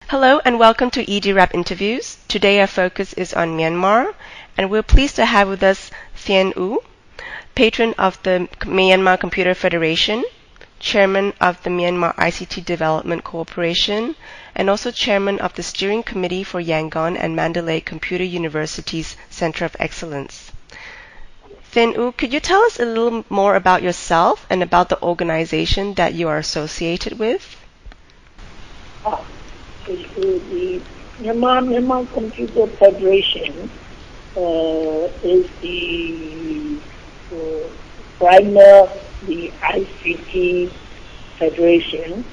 Hello and welcome to e-DIRAP interviews. Today our focus is on Myanmar, and we're pleased to have with us Thein Oo, patron of the Myanmar Computer Federation, chairman of the Myanmar ICT Development Corporation, and also chairman of the steering committee for Yangon and Mandalay Computer University's Center of Excellence. Thein Oo, could you tell us a little more about yourself and about the organization that you are associated with? The Myanmar Computer Federation is the the ICT Federation,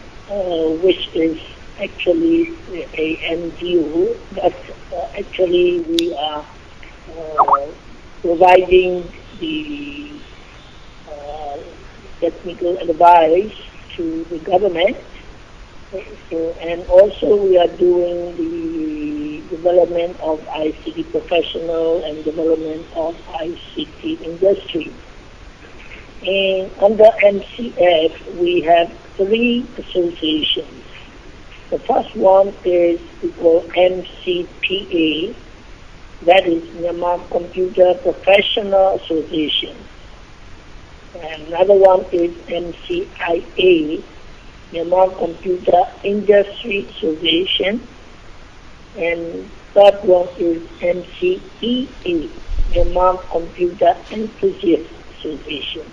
which is actually a NGO, but actually we are providing the technical advice to the government. And also we are doing the development of ICT professional and development of ICT industry. And under MCF, we have 3 associations. The first one is we call MCPA, that is Myanmar Computer Professional Association. And another one is MCIA, Myanmar Computer Industry Association, and third one is MCEA, Myanmar Computer Enthusiast Association.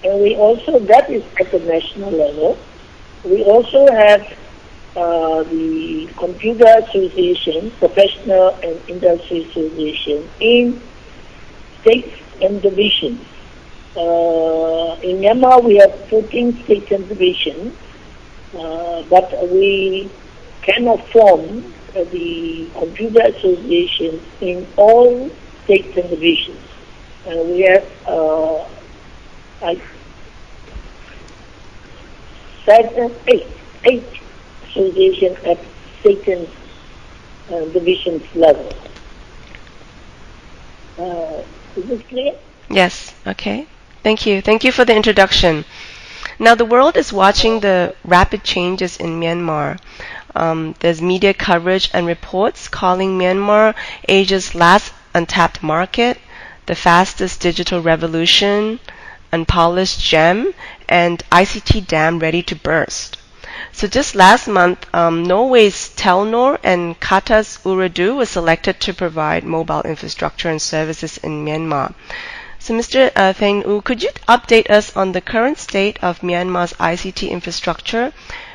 And we also, that is at the national level, we also have the Computer Association, Professional and Industry Association in states and divisions. In Myanmar, we have 14 states and divisions, but we cannot form the computer associations in all states and divisions. We have eight associations at state and divisions level. Is this clear? Yes, okay. Thank you. Thank you for the introduction. Now, the world is watching the rapid changes in Myanmar. There's media coverage and reports calling Myanmar Asia's last untapped market, the fastest digital revolution, unpolished gem, and ICT dam ready to burst. So just last month, Norway's Telenor and Qatar's Ooredoo were selected to provide mobile infrastructure and services in Myanmar. So Mr. Thein Oo, could you update us on the current state of Myanmar's ICT infrastructure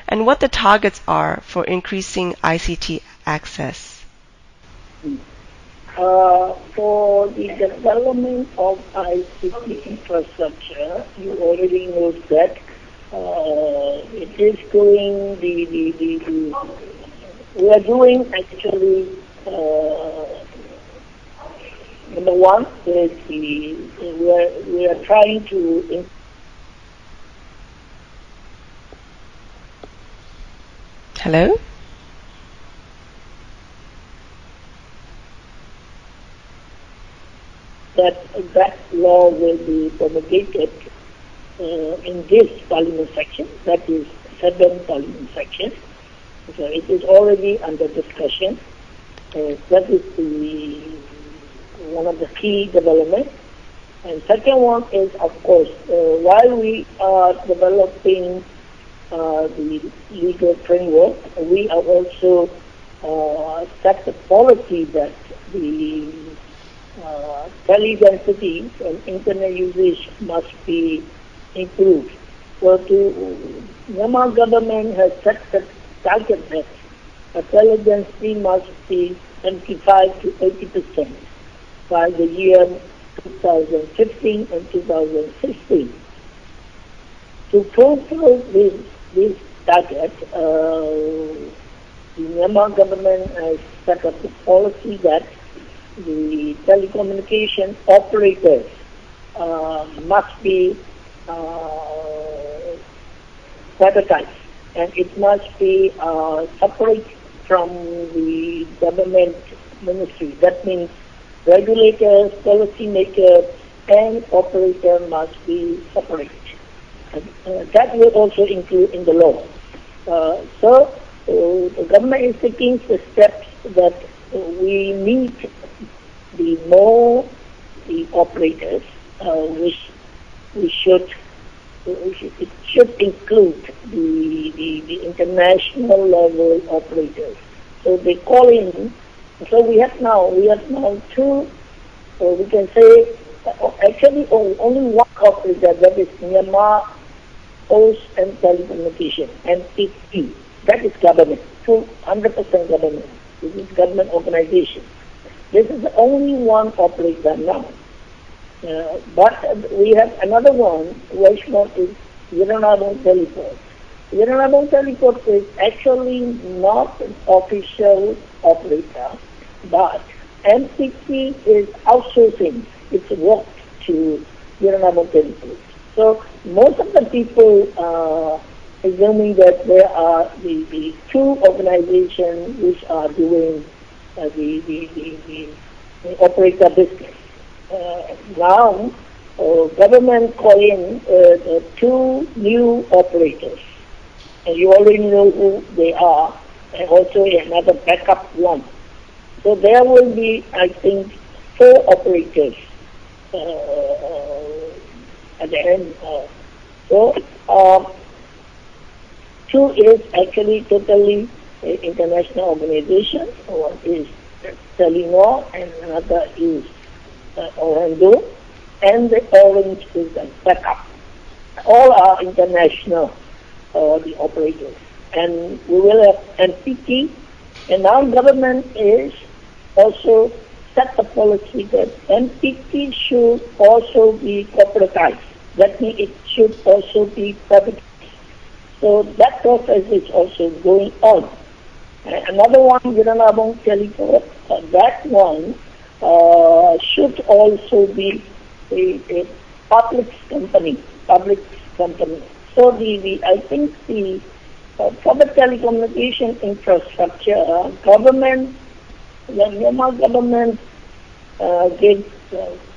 and what the targets are for increasing ICT access? For the development of ICT infrastructure, you already know that it is going, we are doing actually number one is we are trying to Hello? that law will be promulgated in this parliament section, that is 7th parliament section. So it is already under discussion. That is one of the key developments. And second one is, of course, while we are developing the legal framework, we are also set the policy that the tele-densities and internet usage must be improved. So Myanmar government has set the target that a tele-density must be 75 to 80% by the year 2015 and 2016. To fulfill this target, the Myanmar government has set up a policy that the telecommunication operators must be privatized, and it must be separate from the government ministry. That means regulators, policy makers, and operator must be separate. That will also include in the law. So So the government is taking the steps that we need the more the operators, which we should it should include the international level operators. So they call in. So we have now two, or we can say actually only one operator, that is Myanmar Posts and Telecommunications, MPT. That is government, 100% government. This is government organization. This is the only one operator now. But we have another one, which one is Yatanarporn Teleport. Yatanarporn Teleport is actually not an official operator, but MPT is outsourcing its work to Yatanarporn Teleport. So most of the people are assuming that there are the two organizations which are doing the operator business. Now, government call in two new operators, and you already know who they are, and also another backup one. So there will be, I think, 4 operators at the end. So 2 is actually totally international organization. One is Thein Oo and another is Orlando, and the orange is the backup. All are international, the operators. And we will have MPT, and now government is also set a policy that MPT should also be corporatized. That means it should also be privatized. So that process is also going on. Another one, Yatanarporn Teleport, that one should also be a public company. So I think for the telecommunication infrastructure, government, the Myanmar government gives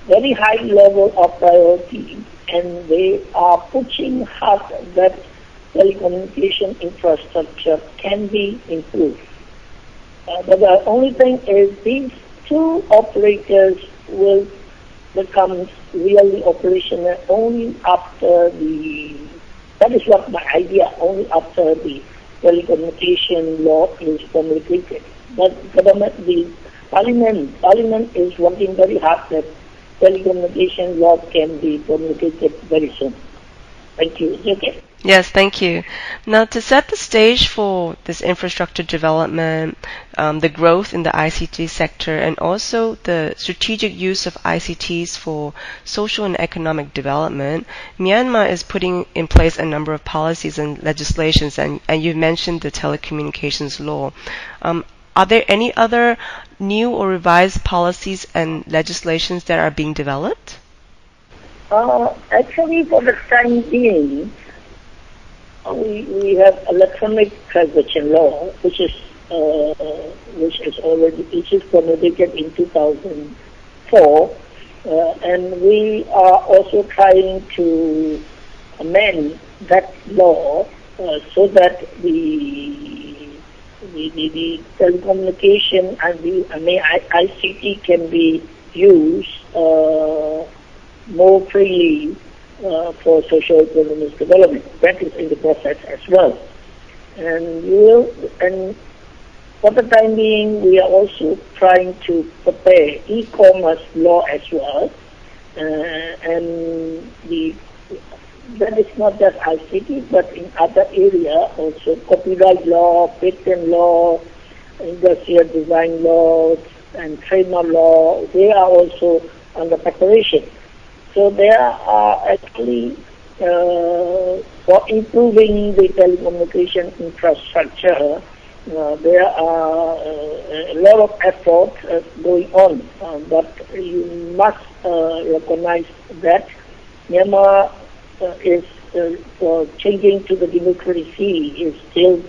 very high level of priority, and they are pushing hard that telecommunication infrastructure can be improved. But the only thing is these 2 operators will become really operational only after that is what my idea, only after the telecommunication law is promulgated. But the parliament is working very hard that telecommunication law can be promulgated very soon. Thank you. Is it okay? Yes, thank you. Now, to set the stage for this infrastructure development, the growth in the ICT sector, and also the strategic use of ICTs for social and economic development, Myanmar is putting in place a number of policies and legislations, and you mentioned the telecommunications law. Are there any other new or revised policies and legislations that are being developed? Actually, for the time being, we have electronic transaction law, which is promulgated in 2004, and we are also trying to amend that law so that the telecommunication and the ICT can be used more freely for socio-economic development. That is in the process as well. And for the time being, we are also trying to prepare e-commerce law as well. And that is not just ICT, but in other areas also, copyright law, patent law, industrial design laws, and trademark law, they are also under preparation. So there are actually, for improving the telecommunication infrastructure, there are a lot of effort going on. But you must recognize that Myanmar is for changing to the democracy is still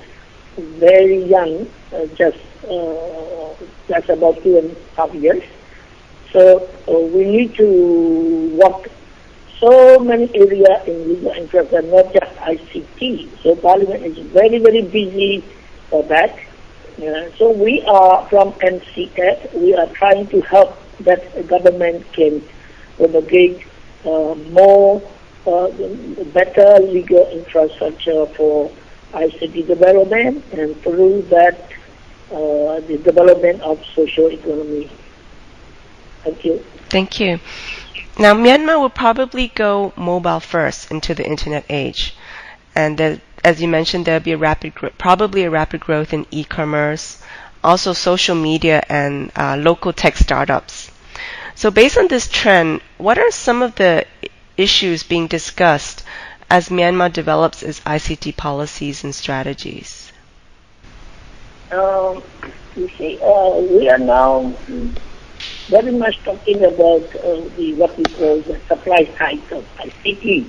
very young, just about 2.5 years. So we need to work so many areas in legal infrastructure, not just ICT. So Parliament is very, very busy for that. So we are from MCF, we are trying to help that the government can promulgate more better legal infrastructure for ICT development, and through that the development of social economy. Thank you. Thank you. Now, Myanmar will probably go mobile first into the internet age, and as you mentioned, there'll be probably a rapid growth in e-commerce, also social media and local tech startups. So, based on this trend, what are some of the issues being discussed as Myanmar develops its ICT policies and strategies? You see, we are now very much talking about what we call the supply side of ICT.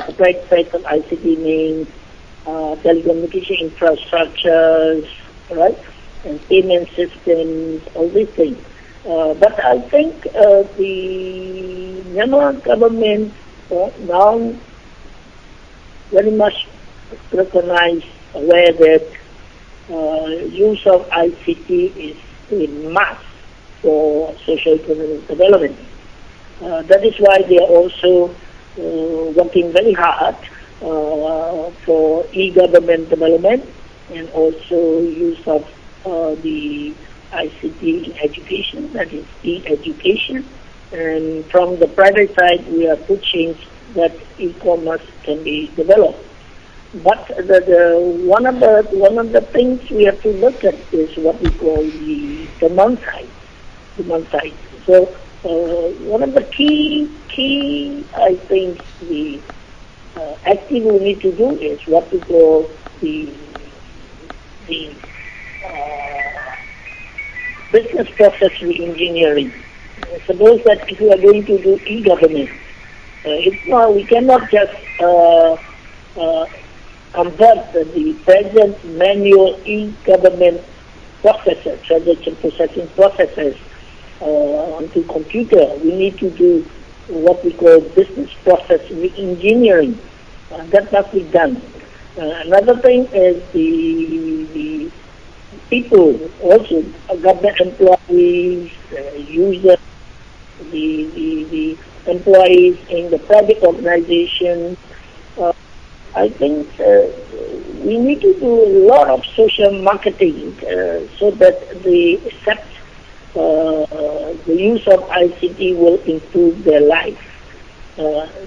Supply side of ICT means telecommunication infrastructures, right, and payment systems, all these things. But I think the Myanmar government now very much aware that use of ICT is a must for socio-economic development. That is why they are also working very hard for e-government development and also use of the ICT in education, that is e-education. And from the private side, we are pushing that e-commerce can be developed. But one of the things we have to look at is what we call the demand side. So one of the key I think the acting we need to do is what we call the business process re-engineering. Suppose that if we are going to do e-government, we cannot just convert the present manual e-government processes, transaction processing processes, onto computer. We need to do what we call business process re-engineering. That must be done. Another thing is the people, also government employees, users, the employees in the private organizations. I think we need to do a lot of social marketing so that they accept the use of ICT will improve their life.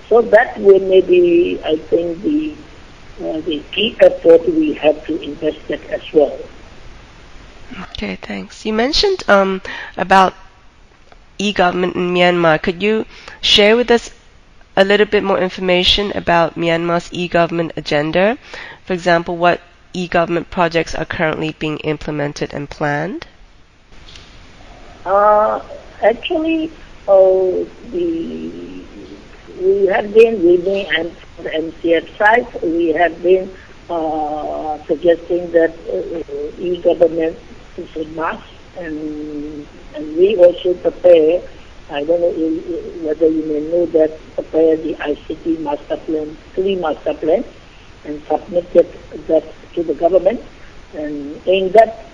So that will maybe, I think, the key effort we have to invest in as well. Okay, thanks. You mentioned about e-government in Myanmar. Could you share with us a little bit more information about Myanmar's e-government agenda? For example, what e-government projects are currently being implemented and planned? Actually, we have been reading, and from the MCF side, we have been suggesting that e-government is a must, and we also prepare. I don't know whether you may know that prepare the ICT master plan, 3 master plans, and submitted that to the government. And in that,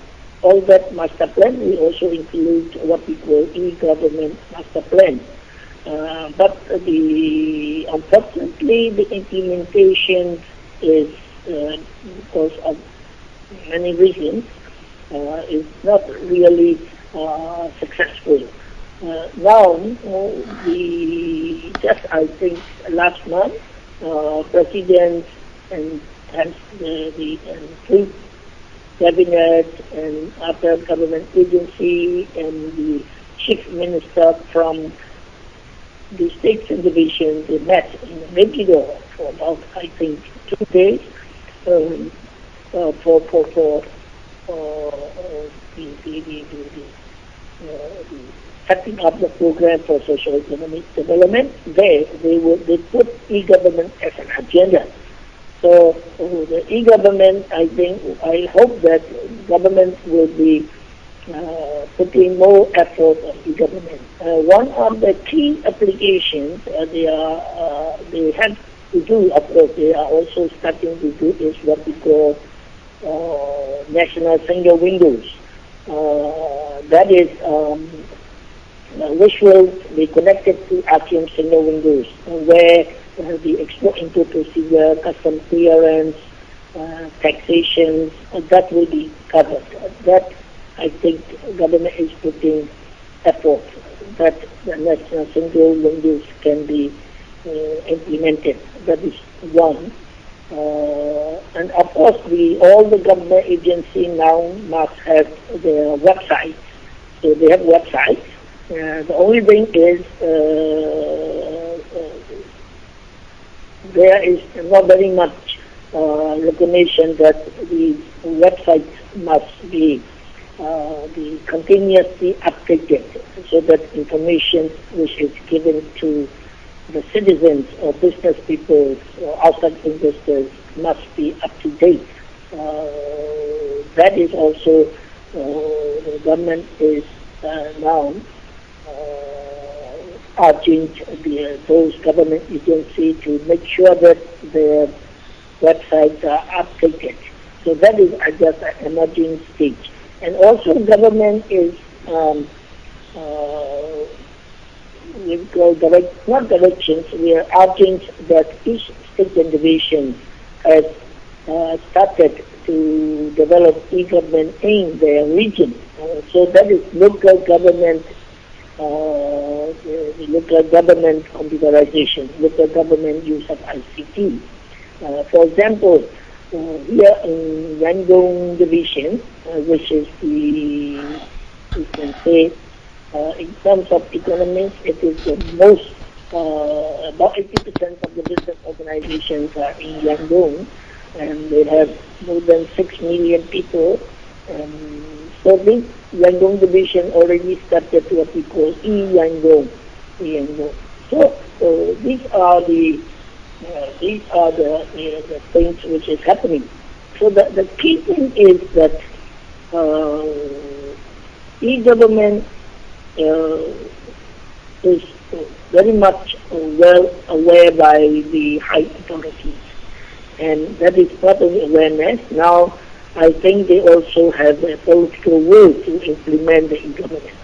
all that master plan, we also include what we call e-government master plan. But unfortunately, the implementation is, because of many reasons, is not really successful. Now, I think last month, President and the three cabinet and other government agency and the chief minister from the states and divisions, they met in Megiddo for about, I think, 2 days for the setting up the program for social economic development. They put e-government as an agenda. So the e-government, I hope that government will be putting more effort on e-government. One of the key applications they have to do, of course, they are also starting to do is what we call national single windows. That is, which will be connected to ASEAN single windows, where the export-import procedure, custom clearance, taxation, that will be covered. That, I think, government is putting effort that the national single windows can be implemented. That is one. And of course, all the government agencies now must have their websites. So they have websites. The only thing is there is not very much recognition that the websites must be continuously updated, so that information which is given to the citizens or business people or outside investors must be up to date. That is also the government is now urging those government agencies to make sure that their websites are updated. So that is just an emerging stage. And also government is not directions, we are urging that each state and division has started to develop e-government in their region. So that is local government, the local government computerization, local government use of ICT. For example, here in Yangon division, which is you can say, in terms of economics, it is the most, about 80% of the business organizations are in Yangon, and they have more than 6 million people. So this Yangon division already started what we call e-Yangon. So these are the things which is happening. So the key thing is that e-government is very much well aware by the high authorities, and that is part of the awareness. Now, I think they also have a political will to implement the e-government.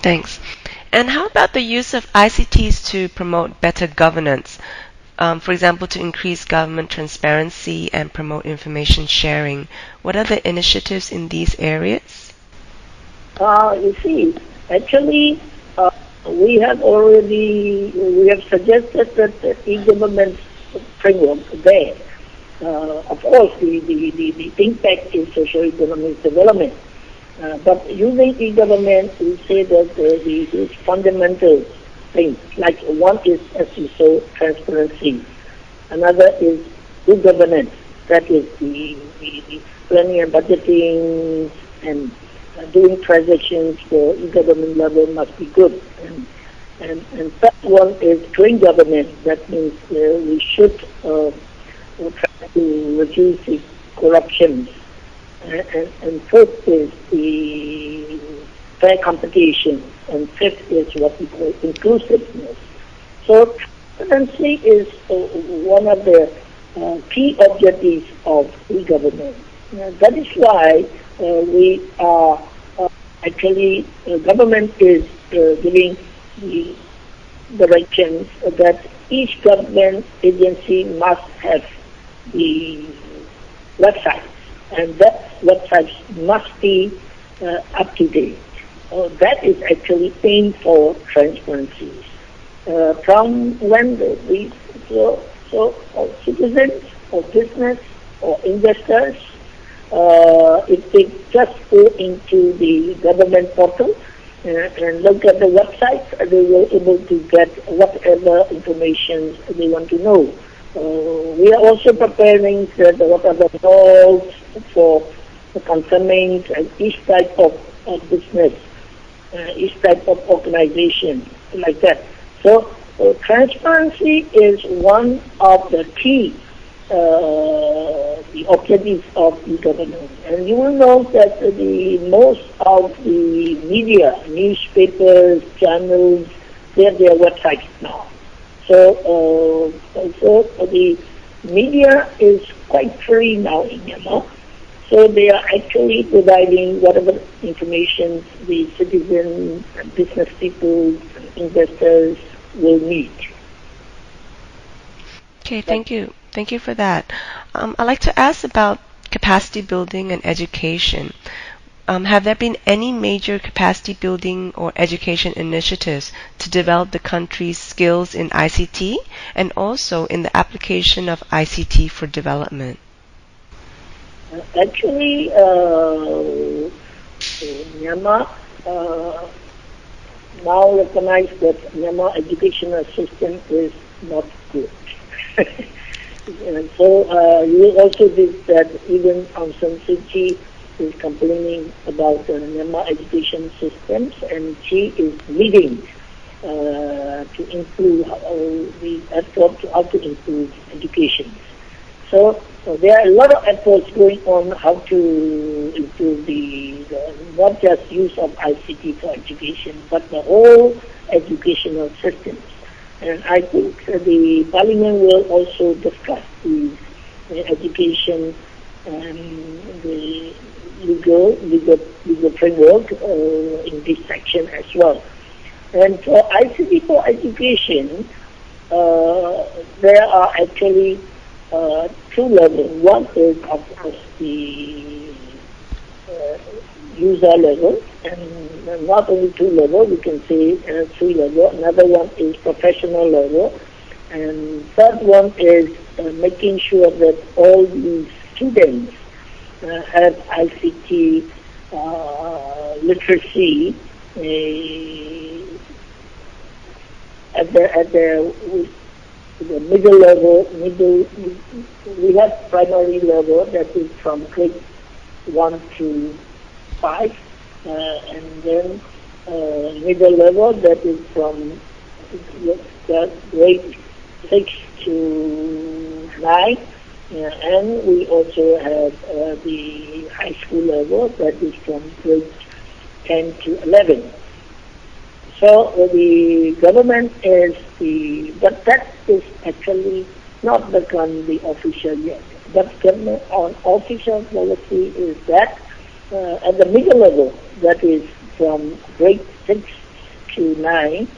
Thanks. And how about the use of ICTs to promote better governance? For example, to increase government transparency and promote information sharing. What are the initiatives in these areas? You see, actually, we have suggested that the e-government framework there. Of course, the impact is socio-economic development. But using e-government, we say that these fundamental things, like one is, as you saw, transparency. Another is good governance. That is the planning and budgeting and doing transactions for e-government level must be good. And third one is clean government. That means we should try to reduce the corruption. And fourth is the fair competition, and fifth is what we call inclusiveness. So transparency is one of the key objectives of e-government. That is why we are actually, government is giving the directions that each government agency must have the website, and that website must be up to date. That is actually aimed for transparency. From when citizens or business or investors, if they just go into the government portal and look at the website, they will be able to get whatever information they want to know. We are also preparing what are the laws for concerning each type of business, each type of organization, like that. So transparency is one of the key the objectives of e-government. And you will know that most of the media, newspapers, channels, they have their websites now. So the media is quite free now in Myanmar. So they are actually providing whatever information the citizens, business people, investors will need. Okay, thank you. Thank you for that. I'd like to ask about capacity building and education. Have there been any major capacity building or education initiatives to develop the country's skills in ICT and also in the application of ICT for development? Actually, Myanmar now recognize that Myanmar educational system is not good. And so you will also see that even Aung San Suu Kyi is complaining about the Myanmar education systems, and she is leading to improve the effort to how to improve education. So there are a lot of efforts going on how to improve the not just use of ICT for education, but the whole educational systems. And I think the Parliament will also discuss the education and the legal framework in this section as well. And for ICT for education, there are actually two levels. One is, of course, the user level, and not only two levels, we can say three levels. Another one is professional level, and third one is making sure that all the students have ICT literacy at the middle level. We have primary level that is from grade 1 to 5, and then middle level that is from grade 6 to 9, and we also have the high school level that is from grade 10 to 11. So the government but that is actually not become the official yet. But government on official policy is that at the middle level, that is from grade 6 to 9,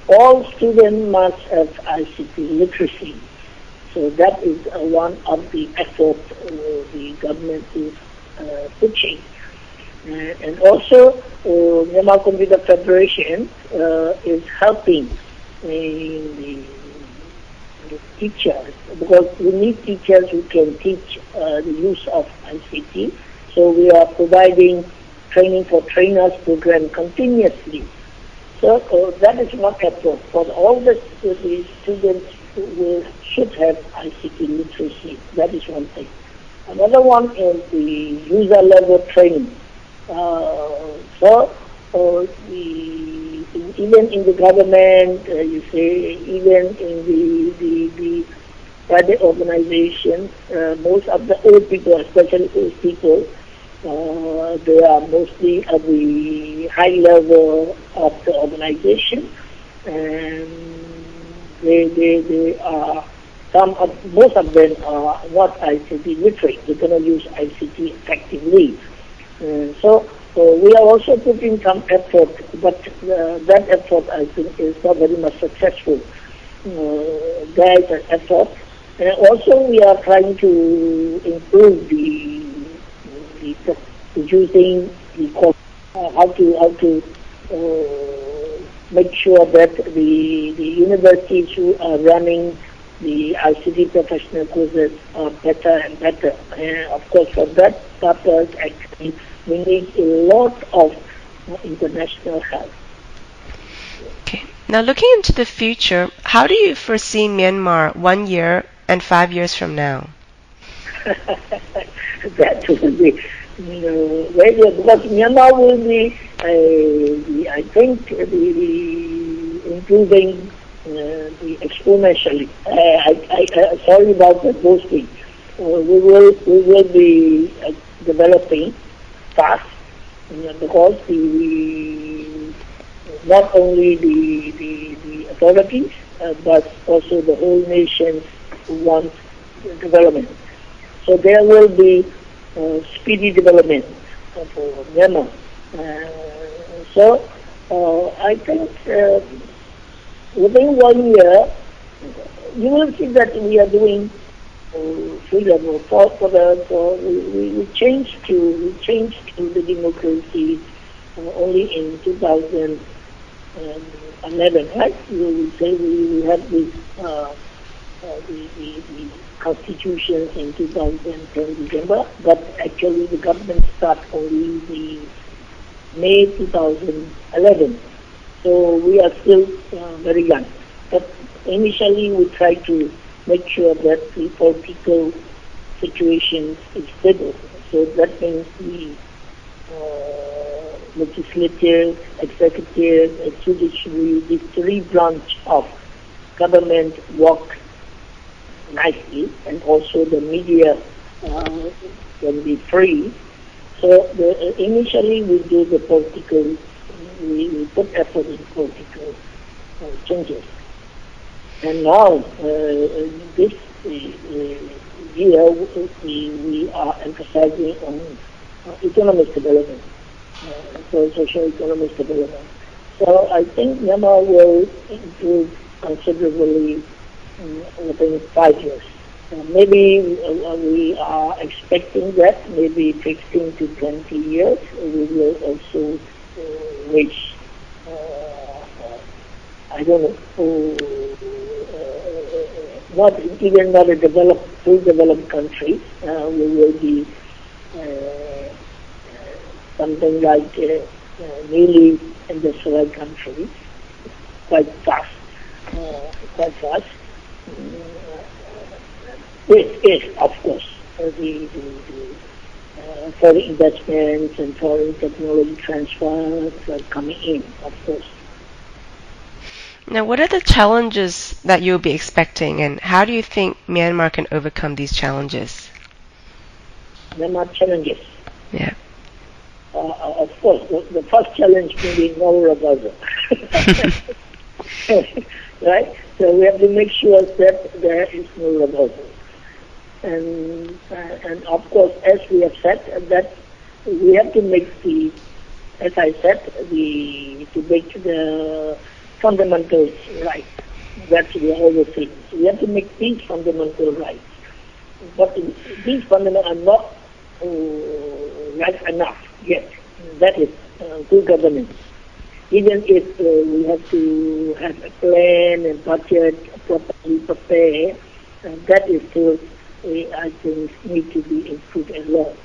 all students must have ICT literacy. So that is one of the efforts the government is pushing. And also, Myanmar Computer Federation is helping the teachers, because we need teachers who can teach the use of ICT. So we are providing training for trainers program continuously. So that is one effort. For all the students should have ICT literacy. That is one thing. Another one is the user level training. Even in the government, you say, even in the private organizations, most of the old people, especially old people, they are mostly at the high level of the organization, and they are most of them are not ICT literate. They cannot use ICT effectively. So we are also putting some effort, but that effort, I think, is not very much successful. There is an effort, and also we are trying to improve the using the course, how to make sure that the universities who are running the ICT professional courses are better and better. And of course, for that purpose, actually, we need a lot of international help. Okay. Now, looking into the future, how do you foresee Myanmar 1 year and 5 years from now? That will be very good, because Myanmar will be, I think, the improving exponentially. Sorry about the boasting. We will be developing fast, because not only the authorities, but also the whole nation want development. So there will be speedy development for Myanmar. So I think within 1 year, you will see that we are doing freedom. We changed to the democracy only in 2011, right? We say we had this the constitutions in 2010 December, but actually the government started only the May 2011. So we are still very young. But initially we try to make sure that the political situation is stable. So that means the legislative, executive, and judiciary, the three branches of government work nicely, and also the media can be free. So initially we do the political, we put effort in political changes. And now this year we are emphasizing on economic development, so socio-economic development. So I think Myanmar will improve considerably within 5 years. Maybe we are expecting that maybe 15 to 20 years we will also reach, I don't know, not a fully developed country. We will be something like newly industrialized country, quite fast. If of course, the foreign investments and foreign technology transfers are coming in, of course. Now, what are the challenges that you'll be expecting, and how do you think Myanmar can overcome these challenges? Myanmar challenges. Yeah. Of course, the first challenge will be no reversal. Right? So we have to make sure that there is no reversal. And of course, as we have said, that we have to make as I said, to make the fundamentals right. That's the other thing. We have to make these fundamental rights. But these fundamentals are not right enough yet. That is good governance. Even if we have to have a plan and budget properly prepared, that is still, I think, need to be improved a lot.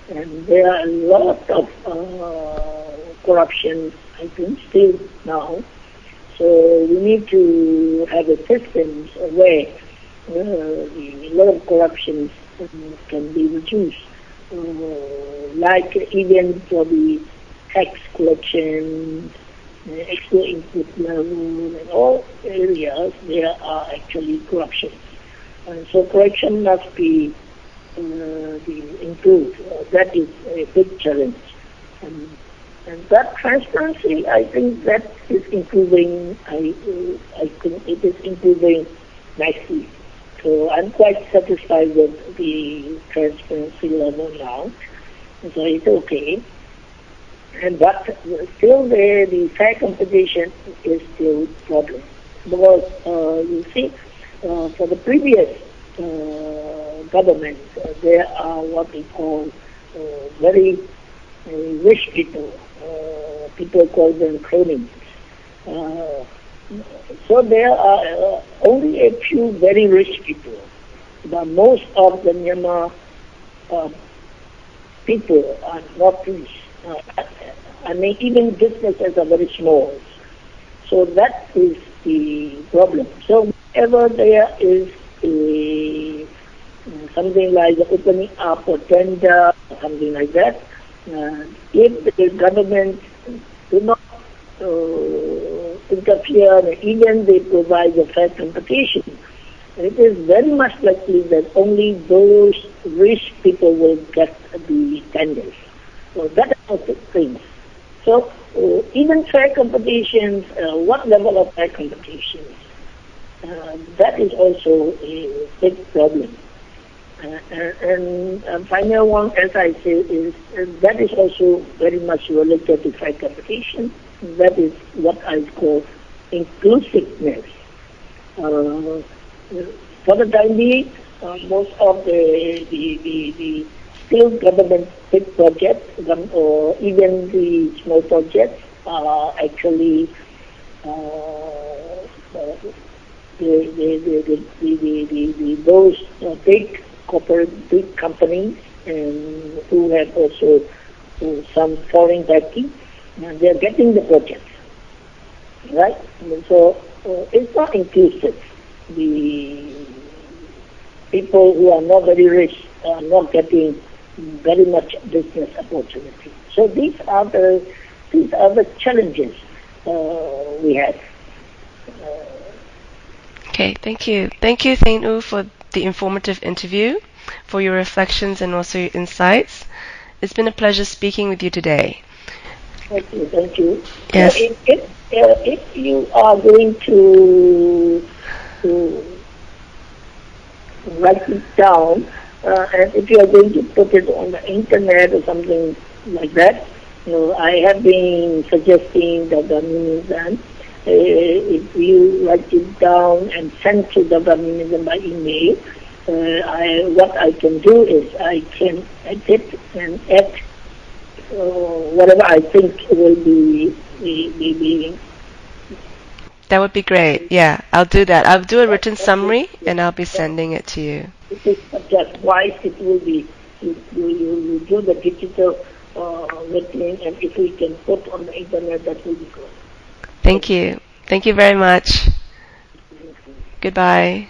And there are a lot of corruption, I think, still now. So we need to have a system where a lot of corruption can be reduced. Like even for the tax collection, export input level, and all areas, there are actually corruption. And so corruption must be improved. That is a big challenge. And that transparency, I think that is improving. I think it is improving nicely. So I'm quite satisfied with the transparency level now. So it's okay. But still the fair competition is still a problem. Because you see, for the previous government, there are what we call very rich people. People call them cronies. So there are only a few very rich people. But most of the Myanmar people are not rich. I mean, even businesses are very small. So that is the problem. So whenever there is something like opening up or tender or something like that, if the government do not interfere, even they provide a fair competition, it is very much likely that only those rich people will get the tenders. So that are the things. So even fair competitions, what level of fair competitions? That is also a big problem. And final one, as I say, is that is also very much related to fair competition. That is what I call inclusiveness. For the time being, most of the still government big projects or even the small projects are actually those big corporate, big companies, and who have also some foreign backing, and they are getting the projects, right? And so it's not inclusive. The people who are not very rich are not getting very much business opportunity. So these are the challenges we have. Okay, thank you. Thank you, Thein Oo, for the informative interview, for your reflections and also your insights. It's been a pleasure speaking with you today. Thank you. Thank you. Yes. If you are going to write it down, and if you are going to put it on the internet or something like that, I have been suggesting that the minister, if you write it down and send to the minister by email, what I can do is I can edit and add whatever I think will be. That would be great. Yeah, I'll do that. I'll do a written summary and I'll be sending it to you. It is subject-wise. It will be you do the digital written, and if we can put on the internet, that will be good. Thank you. Thank you very much. Goodbye.